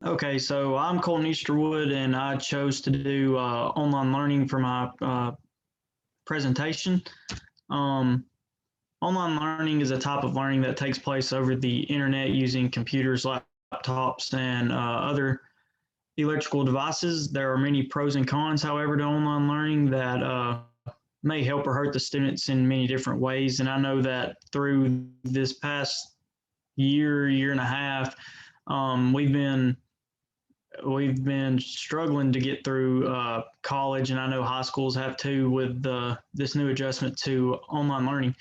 Okay, so I'm Kolton Easterwood, and I chose to do online learning for my presentation. Um, Online learning is a type of learning that takes place over the internet using computers, laptops, and other electrical devices. There are many pros and cons, however, to online learning that may help or hurt the students in many different ways. And I know that through this past year and a half, we've been struggling to get through college, and I know high schools have too with this new adjustment to online learning.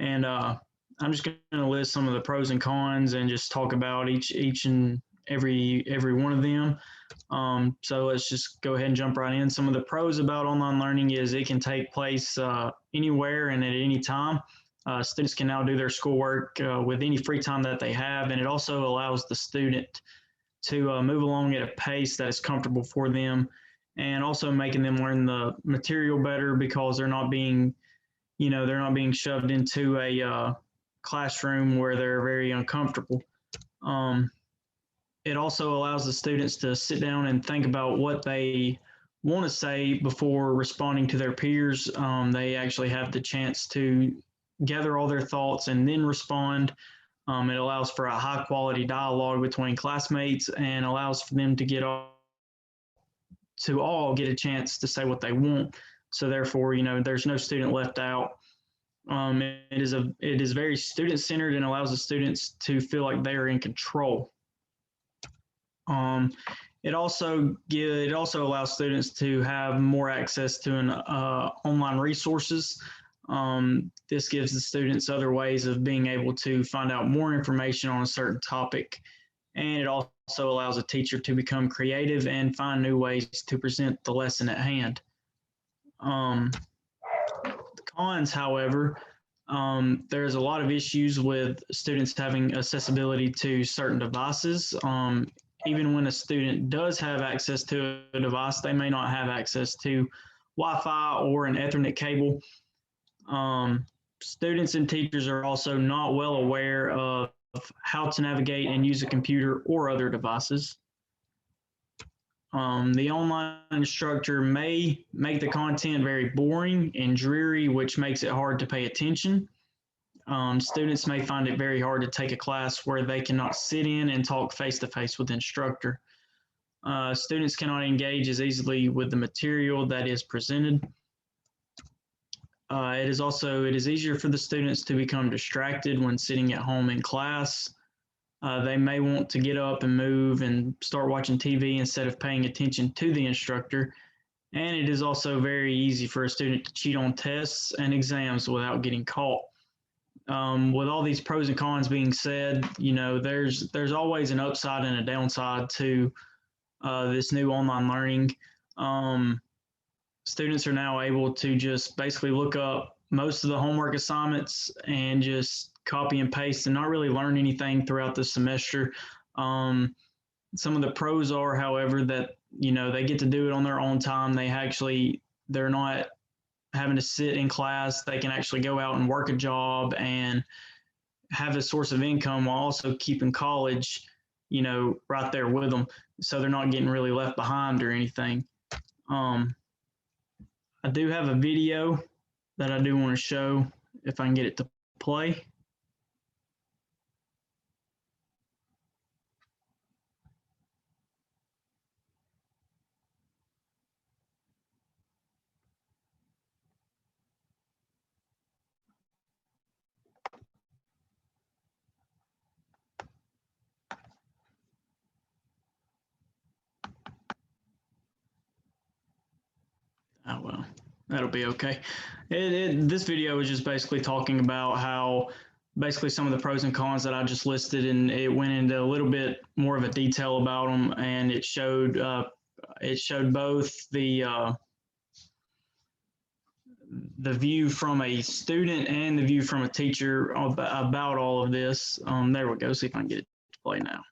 And I'm just going to list some of the pros and cons and just talk about each and every one of them. So let's just go ahead and jump right in. Some of the pros about online learning is it can take place anywhere and at any time. Students can now do their schoolwork with any free time that they have, and it also allows the student to move along at a pace that is comfortable for them, and also making them learn the material better because they're not being shoved into a classroom where they're very uncomfortable. Um, it also allows the students to sit down and think about what they want to say before responding to their peers. They actually have the chance to gather all their thoughts and then respond. It allows for a high quality dialogue between classmates and allows for them to all get a chance to say what they want. So therefore, there's no student left out. It is very student centered and allows the students to feel like they are in control. Um, it also allows students to have more access to online resources. This gives the students other ways of being able to find out more information on a certain topic, and it also allows a teacher to become creative and find new ways to present the lesson at hand. The cons, however, there's a lot of issues with students having accessibility to certain devices. Even when a student does have access to a device, they may not have access to Wi-Fi or an Ethernet cable. Students and teachers are also not well aware of how to navigate and use a computer or other devices. The online instructor may make the content very boring and dreary, which makes it hard to pay attention. Students may find it very hard to take a class where they cannot sit in and talk face to face with the instructor. Students cannot engage as easily with the material that is presented. It is easier for the students to become distracted when sitting at home in class. They may want to get up and move and start watching TV instead of paying attention to the instructor. And it is also very easy for a student to cheat on tests and exams without getting caught. With all these pros and cons being said, there's always an upside and a downside to this new online learning. Students are now able to just basically look up most of the homework assignments and just copy and paste and not really learn anything throughout the semester. Some of the pros are, however, that they get to do it on their own time. They're not having to sit in class. They can actually go out and work a job and have a source of income while also keeping college, right there with them. So they're not getting really left behind or anything. I do have a video that I do want to show if I can get it to play. Oh, well, that'll be okay. This video is just basically talking about how basically some of the pros and cons that I just listed, and it went into a little bit more of a detail about them, and it showed both the view from a student and the view from a teacher about all of this. There we go. See if I can get it to play now.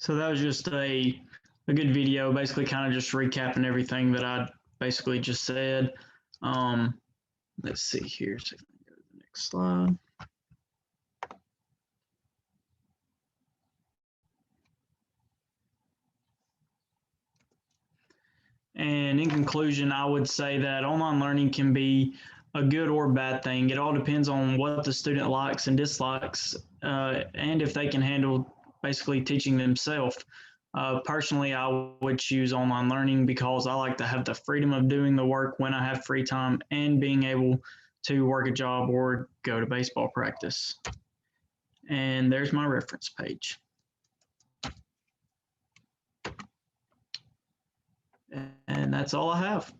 So that was just a good video, basically kind of just recapping everything that I basically just said. Let's see here. So go to the next slide. And in conclusion, I would say that online learning can be a good or bad thing. It all depends on what the student likes and dislikes, and if they can handle basically teaching themselves. Personally, I would choose online learning because I like to have the freedom of doing the work when I have free time and being able to work a job or go to baseball practice. And there's my reference page. And that's all I have.